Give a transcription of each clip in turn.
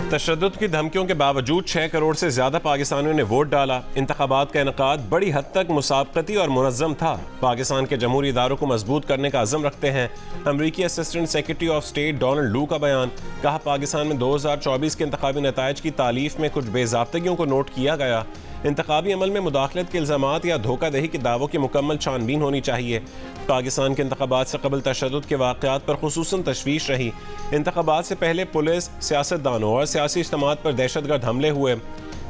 तशद्दुद की धमकियों के बावजूद 6 करोड़ से ज्यादा पाकिस्तानियों ने वोट डाला। इंतखाबात का इनकाद बड़ी हद तक मुसाबकती और मुनज़्ज़म था। पाकिस्तान के जमहूरी इदारों को मजबूत करने का अज़म रखते हैं। अमरीकी assistant secretary of state Donald लू का बयान। कहा, पाकिस्तान में 2024 के इंतखाबी नताइज की तालीफ में कुछ बेज़ाब्तगियों को नोट किया गया। इंतखाबी अमल में मुदाखलत के इल्ज़ामात या धोखादही के दावों की मुकम्मल छानबीन होनी चाहिए। पाकिस्तान के इंतखाबात से कबल तशद्दुद के वाक़यात पर खुसूसन तशवीश रही। इंतखाबात से पहले पुलिस, सियासतदानों और सियासी इज्तिमात पर दहशतगर्द हमले हुए।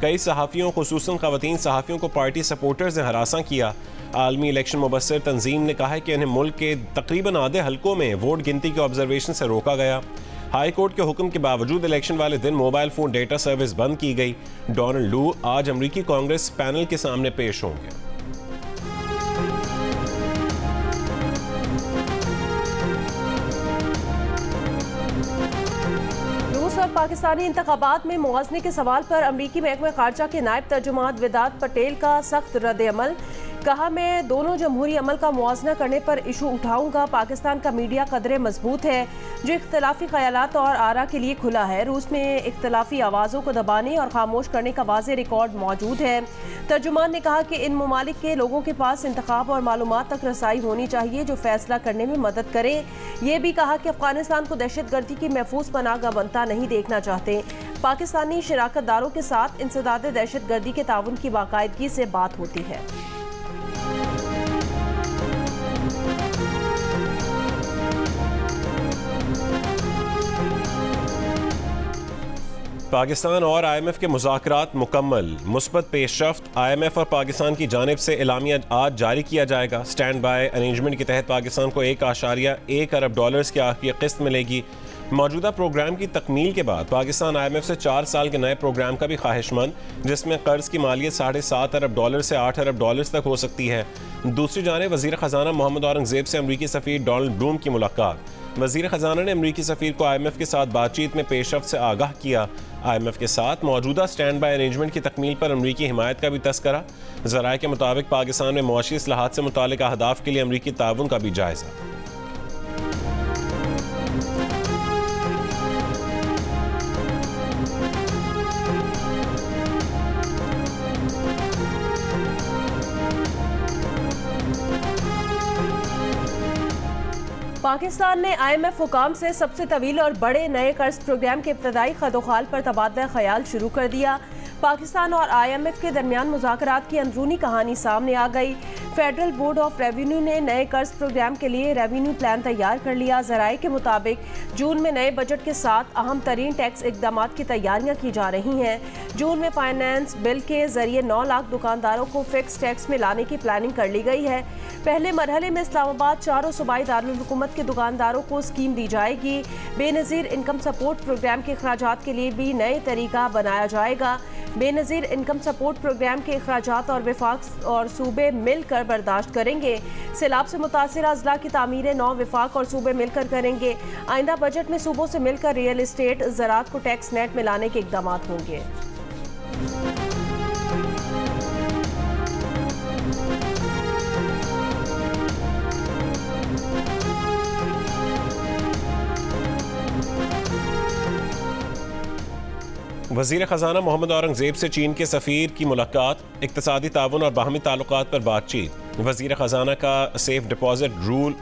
कई सहाफ़ियों, खुसूसन ख़वातीन सहाफ़ियों को पार्टी सपोर्टर्स ने हरासा किया। आलमी इलेक्शन मुबस्सिर तंजीम ने कहा है कि इन्हें मुल्क के तकरीबन आधे हलकों में वोट गिनती के ऑब्जर्वेशन से रोका गया। हाई कोर्ट के हुक्म के बावजूद इलेक्शन वाले दिन मोबाइल फ़ोन डेटा सर्विस बंद की गई। डोनाल्ड लू आज अमरीकी कांग्रेस पैनल के सामने पेश होंगे। रूस और पाकिस्तानी इंतखाबात में मुआवजे के सवाल पर अमरीकी महकमा खारजा के नायब तर्जुमान वेदांत पटेल का सख्त रद्द-ए-अमल। कहा, मैं दोनों जमहूरी अमल का मुआवजा करने पर इशू उठाऊंगा। पाकिस्तान का मीडिया कदरे मजबूत है जो इख्तलाफी ख्यालात और आरा के लिए खुला है। रूस में इख्तलाफी आवाज़ों को दबाने और खामोश करने का वाज़े रिकॉर्ड मौजूद है। तर्जुमान ने कहा कि इन ममालिक के लोगों के पास इंतखाब और मालूमात तक रसाई होनी चाहिए जो फैसला करने में मदद करे। ये भी कहा कि अफगानिस्तान को दहशतगर्दी की महफूज पनाहगाह बनता नहीं देखना चाहते। पाकिस्तानी शराकतदारों के साथ इंसदाद दहशतगर्दी के ताउन की बाकायदगी से बात होती है। पाकिस्तान और IMF के मुज़ाकरात मुकम्मल। मुस्बत पेशरफ्त। IMF और पाकिस्तान की जानिब से एलामिया आज जारी किया जाएगा। स्टैंड बाय अरेंजमेंट के तहत पाकिस्तान को $1.1 अरब की आखिरी किस्त मिलेगी। मौजूदा प्रोग्राम की तकमील के बाद पाकिस्तान IMF से 4 साल के नए प्रोग्राम का भी ख्वाहिशमंद, जिसमें कर्ज की मालियत $7.5 अरब से $8 अरब तक हो सकती है। दूसरी जानिब वज़ीर ख़जाना मोहम्मद औरंगज़ेब से अमरीकी सफ़ीर डोनाल्ड ब्लूम की मुलाकात। वज़ीर ख़जाना ने अमरीकी सफ़ीर को IMF के साथ बातचीत में पेशरफ्त से आगाह किया। IMF के साथ मौजूदा स्टैंड बाय अरेंजमेंट की तकमील पर अमरीकी हिमायत का भी तस्करा। ज़राए के मुताबिक पाकिस्तान में मुआशी इस्लाहात से मुतालिक अहदाफ के लिए अमरीकी ताउन का भी जायज़ा। पाकिस्तान ने IMF हुकाम से सबसे तवील और बड़े नए कर्ज प्रोग्राम के इब्तदाई खदोखाल पर तबादला ख्याल शुरू कर दिया। पाकिस्तान और IMF के दरमियान मुज़ाकरात की अंदरूनी कहानी सामने आ गई। फेडरल बोर्ड ऑफ रेवेन्यू ने नए कर्ज प्रोग्राम के लिए रेवेन्यू प्लान तैयार कर लिया। ज़राए के मुताबिक जून में नए बजट के साथ अहम तरीन टैक्स इकदाम की तैयारियां की जा रही हैं। जून में फाइनेंस बिल के जरिए 9 लाख दुकानदारों को फिक्स टैक्स में लाने की प्लानिंग कर ली गई है। पहले मरहले में इस्लामाबाद चारों सूबाई दारुल हुकूमत के दुकानदारों को स्कीम दी जाएगी। बेनज़ीर इनकम सपोर्ट प्रोग्राम के अखराजात के लिए भी नए तरीका बनाया जाएगा। बेनज़ीर इनकम सपोर्ट प्रोग्राम के अखराजात और विफाक और सूबे मिलकर बर्दाश्त करेंगे। सैलाब से मुतासिर अजला की तामीरें 9 विफाक और सूबे मिलकर करेंगे। आइंदा बजट में सूबों से मिलकर रियल इस्टेट, ज़राअत को टैक्स नेट में लाने के इक़दाम होंगे। वज़ीर ख़जाना मोहम्मद औरंगज़ेब से चीन के सफ़ीर की मुलाकात। इक़्तिसादी ताउन और बाहमी ताल्लुकात पर बातचीत। वज़ीर ख़जाना का सेफ डिपॉजिट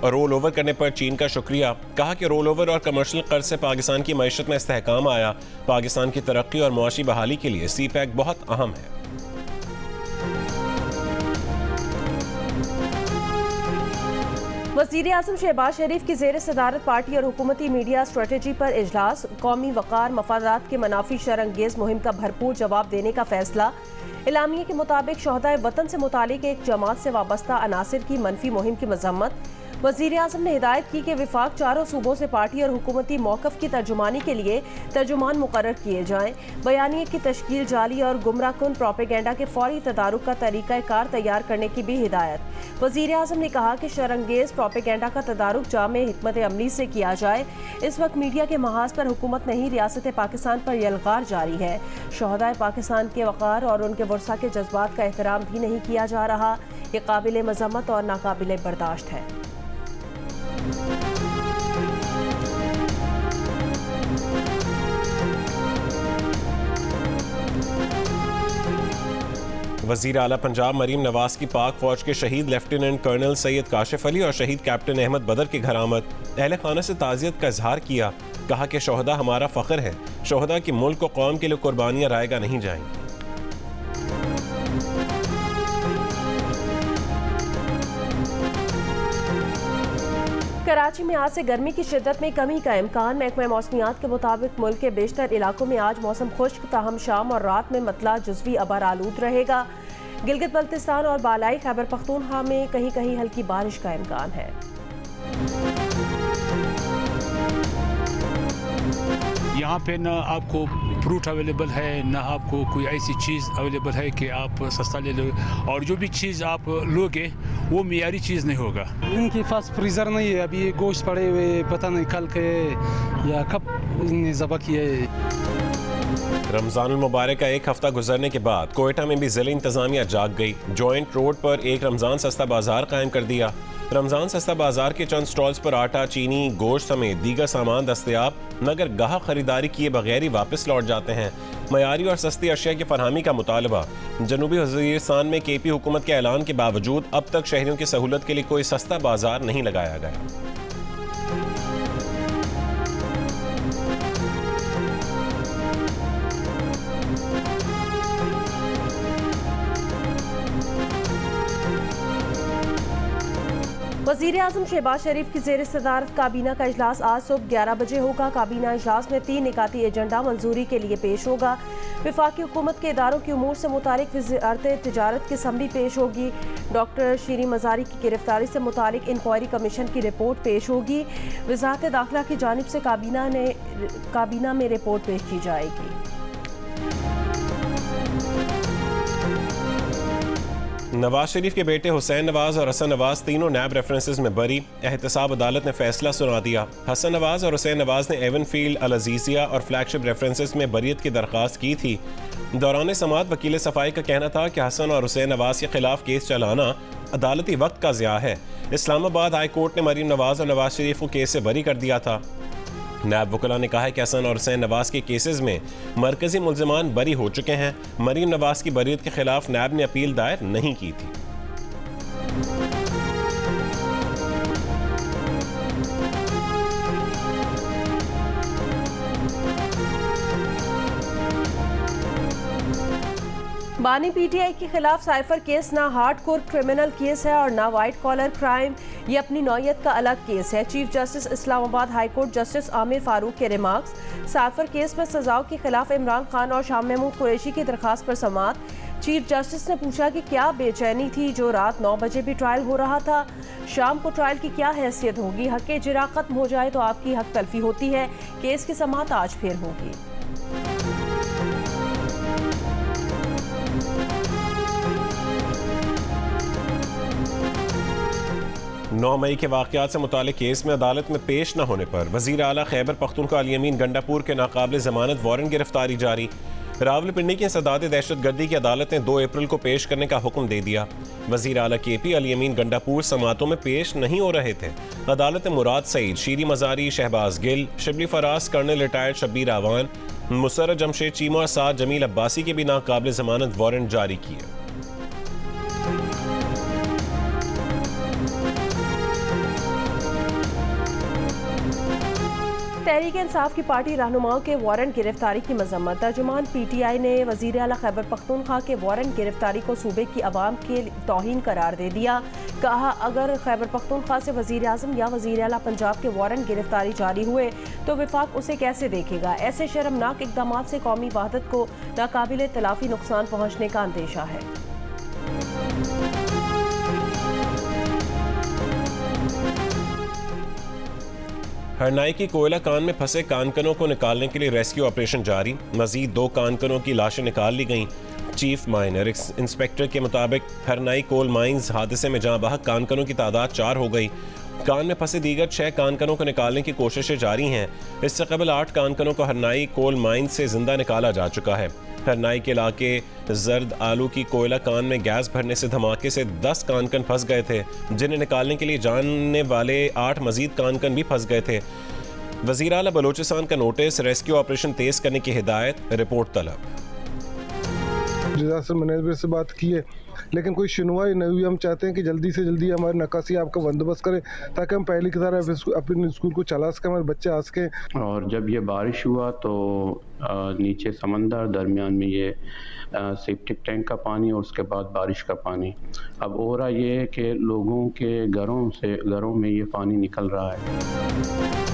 रोल ओवर करने पर चीन का शुक्रिया। कहा कि रोल ओवर और कमर्शियल कर्ज से पाकिस्तान की मईशत में इस्तेहकाम आया। पाकिस्तान की तरक्की और मुआशी बहाली के लिए CPEC बहुत अहम है। वज़ीर आज़म शहबाज शरीफ की ज़ेर सदारत पार्टी और हुकूमती मीडिया स्ट्रेटजी पर इजलास। कौमी वक़ार मफादात के मनाफी शरअंगेज़ मुहिम का भरपूर जवाब देने का फैसला। इलामिया के मुताबिक शोहदाए वतन से मुतालिक एक जमात से वाबस्ता अनासिर की मनफी मुहिम की मजम्मत। वज़ीर आज़म ने हिदायत की कि विफाक चारों सूबों से पार्टी और हुकूमती मौक़िफ़ की तर्जुमानी के लिए तर्जुमान मुकर्रर किए जाएँ। बयानिए की तश्कील, जाली और गुमराहकुन प्रोपेगेंडा के फौरी तदारुक का तरीक़ा कार तैयार करने की भी हिदायत। वज़ीर आज़म ने कहा कि शरअंगेज़ प्रोपेगेंडा का तदारुक जामे हिकमत अमली से किया जाए। इस वक्त मीडिया के महाज पर हुकूमत नहीं, रियासत पाकिस्तान पर यलगार जारी है। शोहदाए पाकिस्तान के वक़ार और उनके वर्सा के जज्बात का एहतराम भी नहीं किया जा रहा। ये काबिल मज़म्मत और नाकाबिल बर्दाश्त है। वज़ीर आला पंजाब मरीम नवाज की पाक फौज के शहीद लेफ्टिनेंट कर्नल सैयद काशिफ अली और शहीद कैप्टन अहमद बदर की घर आमद। अहले खाना से ताज़ियत का इजहार किया। कहा कि शोहदा हमारा फ़ख्र है, शोहदा की मुल्क और कौम के लिए कुर्बानियाँ रायगा नहीं जाएंगी। कराची में आज से गर्मी की शिद्दत में कमी का इम्कान। महकमा मौसमियात के मुताबिक मुल्क के बेशतर इलाकों में आज मौसम खुश्क, ताहम शाम और रात में मतला जुज़वी अबर आलूद रहेगा। गिलगित बल्तिस्तान और बालाई खैबर पख्तूनख्वा में कहीं कहीं हल्की बारिश का इम्कान है। यहाँ पे ना आपको फ्रूट अवेलेबल है, ना आपको कोई ऐसी चीज़ अवेलेबल है कि आप सस्ता ले लो, और जो भी चीज़ आप लोगे वो मियारी चीज़ नहीं होगा। इनके पास फ्रीज़र नहीं है, अभी ये गोश्त पड़े हुए पता नहीं कल के या कब इन्हें ज़बह किया है। रमज़ानुल मुबारक का एक हफ्ता गुजरने के बाद कोयटा में भी ज़िला इंतज़ामिया जाग गई। जॉइंट रोड पर एक रमज़ान सस्ता बाजार कायम कर दिया। रमज़ान सस्ता बाजार के चंद स्टॉल्स पर आटा, चीनी, गोश्त समेत दीगर सामान दस्तयाब, मगर गाहक खरीदारी किए बगैर ही वापस लौट जाते हैं। मयारी और सस्ती अशिया की फरहमी का मुतालबा। जनूबी वज़ीरिस्तान में KP हुकूमत के ऐलान के बावजूद अब तक शहरियों की सहूलत के लिए कोई सस्ता बाजार नहीं लगाया गया। वज़ीर आज़म शहबाज शरीफ की ज़ेर सदारत काबीना का इजलास आज सुबह 11 बजे होगा। काबीना इजलास में 3 निकाती एजेंडा मंजूरी के लिए पेश होगा। वफाकी हुकूमत के इदारों की उमूर से मुतालिक वज़ारत तिजारत की समरी पेश होगी। डॉक्टर शीरी मज़ारी की गिरफ्तारी से मुतालिक इंक्वायरी कमीशन की रिपोर्ट पेश होगी। वज़ारत दाखिला की जानिब से काबीना में रिपोर्ट पेश की जाएगी। नवाज शरीफ के बेटे हुसैन नवाज और हसन नवाज तीनों नैब रेफरेंसेस में बरी। एहतसाब अदालत ने फैसला सुना दिया। हसन नवाज और हुसैन नवाज ने एवनफील्ड, अल अजीजिया और फ्लैगशिप रेफरेंसेस में बरीयत की दरख्वास्त की थी। दौरान समाअत वकील सफाई का कहना था कि हसन और हुसैन नवाज के खिलाफ केस चलाना अदालती वक्त का ज़िया है। इस्लामाबाद हाई कोर्ट ने मरीम नवाज और नवाज शरीफ को केस से बरी कर दिया था। नायब वकला ने कहा है कि हसन और हुसैन नवाज के केसेस में मरकजी मुल्ज़िमान बरी हो चुके हैं। मरीम नवाज की बरीयत के खिलाफ नायब ने अपील दायर नहीं की थी। बानी PTI के खिलाफ साइफर केस ना हार्डकोर क्रिमिनल केस है और ना वाइट कॉलर क्राइम, ये अपनी नौयत का अलग केस है। Chief justice Islamabad high court justice Aamir Farooq के रिमार्क्स। साइफर केस में सजाओं के खिलाफ इमरान खान और शाह महमूद कुरैशी की दरखास्त पर समाअत। चीफ जस्टिस ने पूछा कि क्या बेचैनी थी जो रात 9 बजे भी ट्रायल हो रहा था। शाम को ट्रायल की क्या हैसियत होगी। हक इजरा खत्म हो जाए तो आपकी हक तलफी होती है। केस की समाअत आज फिर होगी। 9 मई के वाक़यात से मुतालिक केस में अदालत में पेश न होने पर वज़ीर आला खैबर पख्तूनख्वा अली अमीन गंडापुर के नाकाबिल ज़मानत वारंट गिरफ्तारी जारी। रावलपिंडी की सदात दहशतगर्दी की अदालत ने 2 अप्रैल को पेश करने का हुक्म दे दिया। वज़ीर आला KP अली अमीन गंडापुर समातों में पेश नहीं हो रहे थे। अदालत ने मुराद सईद, शीरी मज़ारी, शहबाज गिल, शिबली फराज, कर्नल रिटायर्ड शब्बीर आवान, मुसर्रत जमशेद चीमा और साथ जमील अब्बासी के भी नाकाबिल ज़मानत वारंट जारी किए। तहरीक इंसाफ की पार्टी रहनुमाओं के वारंट गिरफ्तारी की मजम्मत। तर्जुमान PTI ने वज़ीर आला खैबर पख्तूनख्वा के वारंट गिरफ्तारी को सूबे की आवाम के तौहीन करार दे दिया। कहा, अगर खैबर पख्तूनख्वा से वज़ीर आज़म या वज़ीर आला पंजाब के वारंट गिरफ्तारी जारी हुए तो विफाक उसे कैसे देखेगा। ऐसे शर्मनाक इक़दाम से कौमी वहदत को नाकाबिल तलाफ़ी नुकसान पहुँचने का अंदेशा है। हरनाई की कोयला कान में फंसे कानकनों को निकालने के लिए रेस्क्यू ऑपरेशन जारी। मजीद 2 कानकनों की लाशें निकाल ली गईं। चीफ माइनर इंस्पेक्टर के मुताबिक हरनाई कोल माइंस हादसे में जहां बहक कानकनों की तादाद 4 हो गई। कान में फंसे दीगर 6 कानकनों को निकालने की कोशिशें जारी हैं। इससे कबल 8 कानकनों को हरनाई कोल माइंस से जिंदा निकाला जा चुका है। हरनाई के इलाके जर्द आलू की कोयला कान में गैस भरने से धमाके से 10 कानकन फंस गए थे, जिन्हें निकालने के लिए जाने वाले 8 मजीद कानकन भी फंस गए थे। वज़ीर आला बलोचिस्तान का नोटिस, रेस्क्यू ऑपरेशन तेज करने की हिदायत, रिपोर्ट तलब। डिज़ास्टर मैनेजमेंट से बात की है, लेकिन कोई सुनवाई नहीं हुई। हम चाहते हैं कि जल्दी से जल्दी हमारे नक्काशी आपका बंदोबस्त करें ताकि हम पहले की तरह अपने स्कूल को चला सकें, हमारे बच्चे आ सकें। और जब ये बारिश हुआ तो नीचे समंदर, दरमियान में ये सेप्टिक टैंक का पानी और उसके बाद बारिश का पानी। अब हो रहा ये है कि लोगों के घरों में ये पानी निकल रहा है।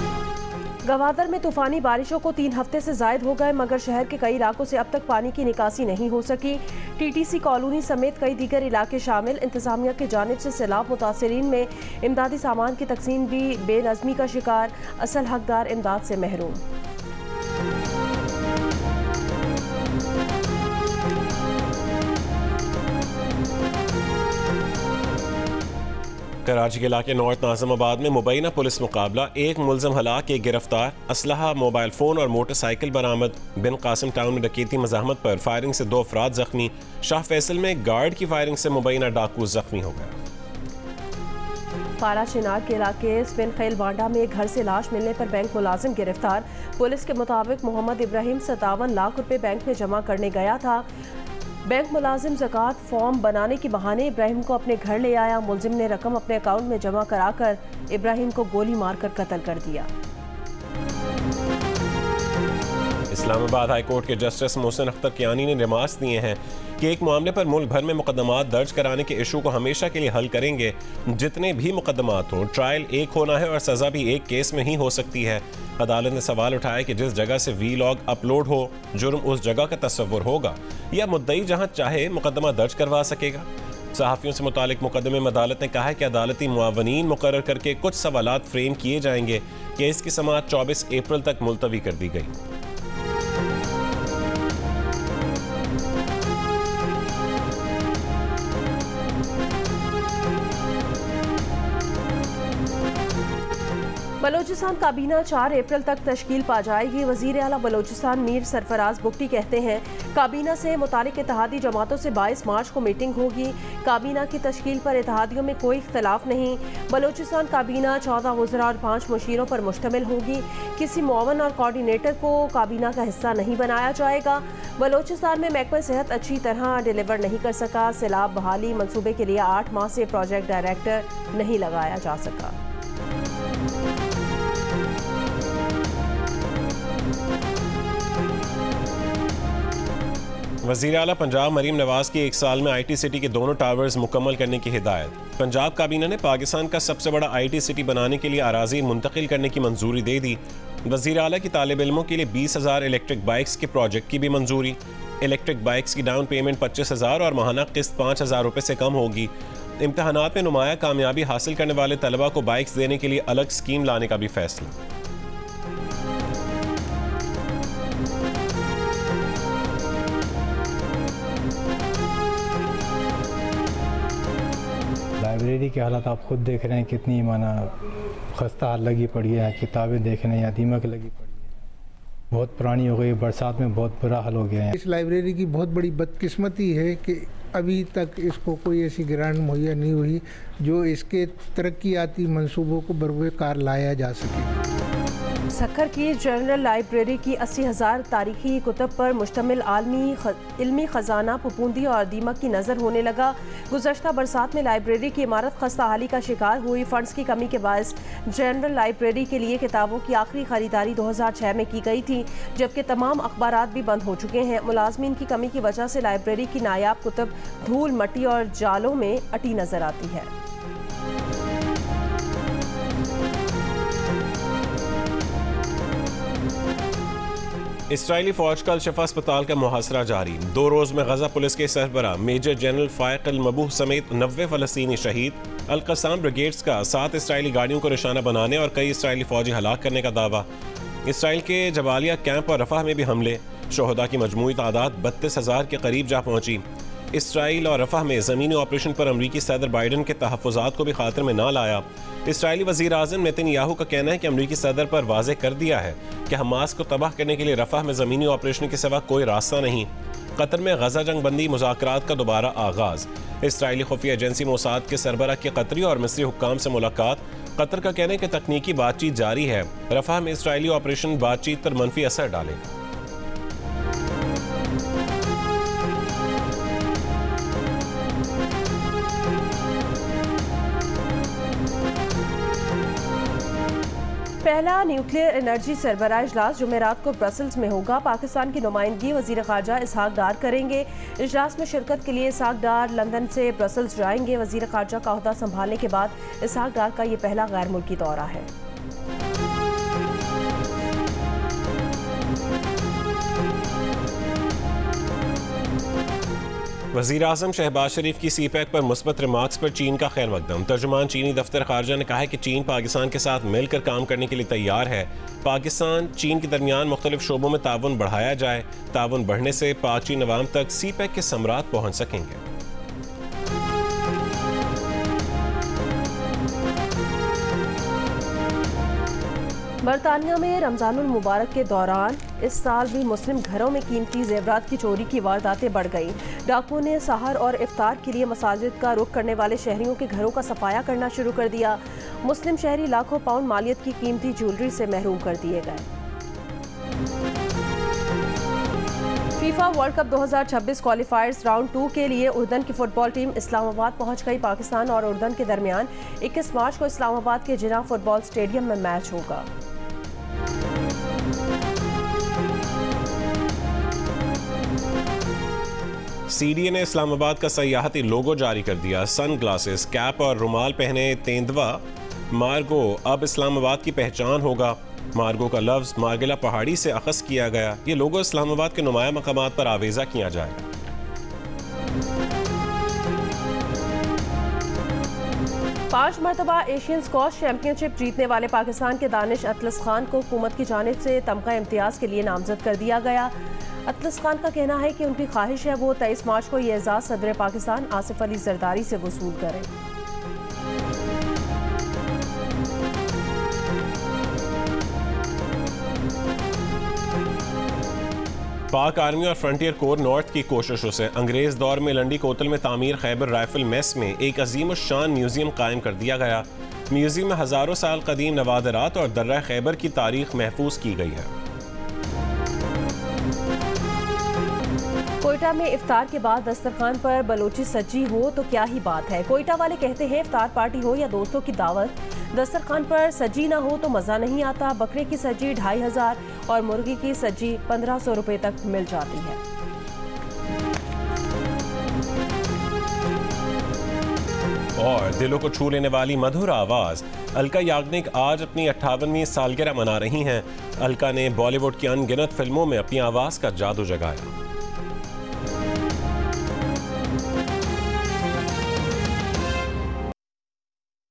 गवादर में तूफानी बारिशों को 3 हफ्ते से जायद हो गए, मगर शहर के कई इलाकों से अब तक पानी की निकासी नहीं हो सकी। टीटीसी कॉलोनी समेत कई दीगर इलाके शामिल। इंतजामिया की जानिब से सैलाब मुतासरीन में इमदादी सामान की तकसीम भी बेनज़मी का शिकार, असल हकदार इमदाद से महरूम। कराची के इलाके नॉर्थ नाज़िमाबाद में मुबैना पुलिस मुकाबला, एक मुलजम हलाक, एक गिरफ्तार, असलहा, मोबाइल फ़ोन और मोटरसाइकिल बरामद। बिन कासिम टाउन में डकैती मज़ाहमत पर फायरिंग से 2 अफराद जख्मी। शाह फैसल में गार्ड की फायरिंग से मुबैना डाकू जख्मी हो गया। पारा चिनार के इलाके स्पिन खेल बांडा में एक घर से लाश मिलने पर बैंक मुलाजिम गिरफ्तार। पुलिस के मुताबिक मोहम्मद इब्राहिम 57 लाख रुपए बैंक में जमा करने गया था। बैंक मुलाजिम ज़कात फॉर्म बनाने के बहाने इब्राहिम को अपने घर ले आया। मुलजिम ने रकम अपने अकाउंट में जमा कराकर इब्राहिम को गोली मारकर कत्ल कर दिया। इस्लामाबाद हाई कोर्ट के जस्टिस मोहसिन अख्तर कियानी ने रिमार्क्स दिए हैं कि एक मामले पर मुल्क भर में मुकदमात दर्ज कराने के इशू को हमेशा के लिए हल करेंगे। जितने भी मुकदमात हों, ट्रायल एक होना है और सज़ा भी एक केस में ही हो सकती है। अदालत ने सवाल उठाया कि जिस जगह से वीलॉग अपलोड हो, जुर्म उस जगह का तस्वुर होगा या मुद्दई जहां चाहे मुकदमा दर्ज करवा सकेगा। सहाफ़ियों से मुतालिक मुकदमे में अदालत ने कहा है कि अदालती मुआवनीन मुकर्रर करके कुछ सवालात फ्रेम किए जाएंगे। केस की समाअत 24 अप्रैल तक मुलतवी कर दी गई। बलोचिस्तान काबीना 4 अप्रैल तक तश्कील पा जाएगी। वज़ीर आला बलोचिस्तान मीर सरफराज बुगटी कहते हैं काबीना से मुतालिक इत्तेहादी जमातों से 22 मार्च को मीटिंग होगी। काबीना की तश्कील पर इत्तेहादियों में कोई इख्तलाफ नहीं। बलोचिस्तान काबीना 14 वज़रा और 5 मुशीरों पर मुश्तमिल होगी। किसी मुआवन और कोऑर्डिनेटर को काबीना का हिस्सा नहीं बनाया जाएगा। बलोचिस्तान में महकमा सेहत अच्छी तरह डिलीवर नहीं कर सका। सैलाब बहाली मंसूबे के लिए 8 माह से प्रोजेक्ट डायरेक्टर नहीं लगाया जा सका। वज़ीर आला पंजाब मरीम नवाज की 1 साल में IT सिटी के दोनों टावर्स मुकम्मल करने की हिदायत। पंजाब काबीना ने पाकिस्तान का सबसे बड़ा IT सिटी बनाने के लिए अराज़ी मुंतकिल करने की मंजूरी दे दी। वज़ीर आला की तालिब इल्मों के लिए 20,000 इलेक्ट्रिक बाइक्स के प्रोजेक्ट की भी मंजूरी। इलेक्ट्रिक बाइक्स की डाउन पेमेंट 25,000 और माहाना किस्त 5,000 रुपये से कम होगी। इम्तहानात में नुमाया कामयाबी हासिल करने वाले तलबा को बाइक्स देने के लिए अलग स्कीम लाने का भी फैसला। लाइब्रेरी के हालात आप खुद देख रहे हैं, कितनी माना खस्ता हाल लगी पड़ी है। किताबें देख रहे हैं या दीमक लगी पड़ी है, बहुत पुरानी हो गई, बरसात में बहुत बुरा हाल हो गया है। इस लाइब्रेरी की बहुत बड़ी बदकिस्मती है कि अभी तक इसको कोई ऐसी ग्रांट मुहैया नहीं हुई जो इसके तरक्याती मंसूबों को बरवकार लाया जा सके। सक्खर की जनरल लाइब्रेरी की 80,000 तारीखी कुतब पर मुश्तमिल इल्मी ख़जाना फफूंदी और दीमक की नज़र होने लगा। गुज़श्ता बरसात में लाइब्रेरी की इमारत खस्ताहाली का शिकार हुई। फंड्स की कमी के बायस जनरल लाइब्रेरी के लिए किताबों की आखिरी खरीदारी 2006 में की गई थी, जबकि तमाम अखबारात भी बंद हो चुके हैं। मुलाजमीन की कमी की वजह से लाइब्रेरी की नायाब कुतब धूल, मट्टी और जालों में अटी नज़र आती है। इसराइली फौज का अल-शिफा अस्पताल का मुहासरा जारी। 2 रोज़ में गजा पुलिस के सरबराह मेजर जनरल फाइक अल-मबूह समेत 90 फ़लस्तीनी शहीद। अल-कसाम ब्रिगेड्स का 7 इसराइली गाड़ियों को निशाना बनाने और कई इसराइली फौजी हलाक करने का दावा। इसराइल के जबालिया कैंप और रफाह में भी हमले। शोहदा की मजमूई तादाद 32,000 के करीब जा पहुंची। इसराइल और रफाह में ज़मीनी ऑपरेशन पर अमरीकी सदर बाइडन के तहफ़्फ़ुज़ात को भी खातिर में ना लाया। इसराइली वज़ीर आज़म नेतन्याहू का कहना है कि अमरीकी सदर पर वाज़ेह कर दिया है कि हमास को तबाह करने के लिए रफाह में ज़मीनी ऑपरेशन के सिवा कोई रास्ता नहीं। कतर में गजा जंग बंदी मुज़ाकरात का दोबारा आगाज़। इसराइली खुफिया एजेंसी मोसाद के सरबराह की कतरी और मिस्री हुक्काम से मुलाकात। कतर का कहना है कि तकनीकी बातचीत जारी है। रफाह में इसराइली ऑपरेशन बातचीत पर मनफी असर डालेगा। पहला न्यूक्लियर एनर्जी सरबराह इजलास जुमेरात को ब्रसल्स में होगा। पाकिस्तान की नुमाइंदगी वज़ीर ख़ारजा इसहाक डार करेंगे। इजलास में शिरकत के लिए इसहाक डार लंदन से ब्रसल्स जाएंगे। वज़ीर ख़ारजा का ओहदा संभालने के बाद इसहाक डार का ये पहला गैर मुल्की दौरा है। वज़ीर आज़म शहबाज शरीफ की सीपैक पर मुस्बत रिमार्क्स पर चीन का खैर मकदम। तर्जुमान चीनी दफ्तर खारजा ने कहा है कि चीन पाकिस्तान के साथ मिलकर काम करने के लिए तैयार है। पाकिस्तान चीन के दरमियान मुख्तलिफ शोबों में ताउन बढ़ाया जाए। ताउन बढ़ने से पाक चीन अवाम तक सीपैक के समरात पहुँच सकेंगे। बरतानिया में रमज़ानुल मुबारक के दौरान इस साल भी मुस्लिम घरों में कीमती जेवरात की चोरी की वारदातें बढ़ गईं। डाकुओं ने सहर और इफ्तार के लिए मसाजिद का रुख करने वाले शहरियों के घरों का सफाया करना शुरू कर दिया। मुस्लिम शहरी लाखों पाउंड मालियत की कीमती ज्वेलरी से महरूम कर दिए गए। फीफा वर्ल्ड कप 2026 क्वालिफायर्स राउंड 2 के लिए उर्दन की फुटबॉल टीम इस्लामाबाद पहुंच गई। पाकिस्तान और उर्दन के दरमियान 21 मार्च को इस्लामाबाद के जिना फुटबॉल स्टेडियम में मैच होगा। सीडीए ने इस्लामाबाद का सयाहती लोगो जारी कर दिया। सन ग्लासेस, कैप और रुमाल पहने तेंदुआ मार्गो अब इस्लामाबाद की पहचान होगा। मार्गो का लफ्ज़ मार्गिला पहाड़ी से अखज़ किया गया। ये लोगो इस्लामाबाद के नुमाया मकामात पर आवेज़ा किया जाएगा। पांच मरतबा एशियन स्क्वॉश चैंपियनशिप जीतने वाले पाकिस्तान के दानिश अतलस खान को हुकूमत की जानिब से तमगा इम्तियाज के लिए नामजद कर दिया गया। अतलस खान का कहना है कि उनकी ख्वाहिश है वो 23 मार्च को ये एजाज़ सदर पाकिस्तान आसिफ अली जरदारी से वसूल करें। पाक आर्मी और फ्रंटियर कोर नॉर्थ की कोशिशों से अंग्रेज दौर में लंडी कोतल में तामीर खैबर राइफल मेस में एक अजीम शान म्यूजियम कायम कर दिया गया। म्यूजियम में हज़ारों साल कदीम नवादरात और दर्रा खैबर की तारीख महफूज की गई है। कोयटा में इफ्तार के बाद दस्तरखान पर बलोची सज्जी हो तो क्या ही बात है। कोयटा वाले कहते हैं इफ्तार पार्टी हो या दोस्तों की दावत, दस्तरखान पर सज्जी ना हो तो मज़ा नहीं आता। बकरे की सज्जी 2500 और मुर्गी की सज्जी 1500 रुपए तक मिल जाती है। और दिलों को छू लेने वाली मधुर आवाज़ अलका याग्निक आज अपनी 58वीं सालगिरह मना रही हैं। अलका ने बॉलीवुड की अनगिनत फिल्मों में अपनी आवाज़ का जादू जगाया।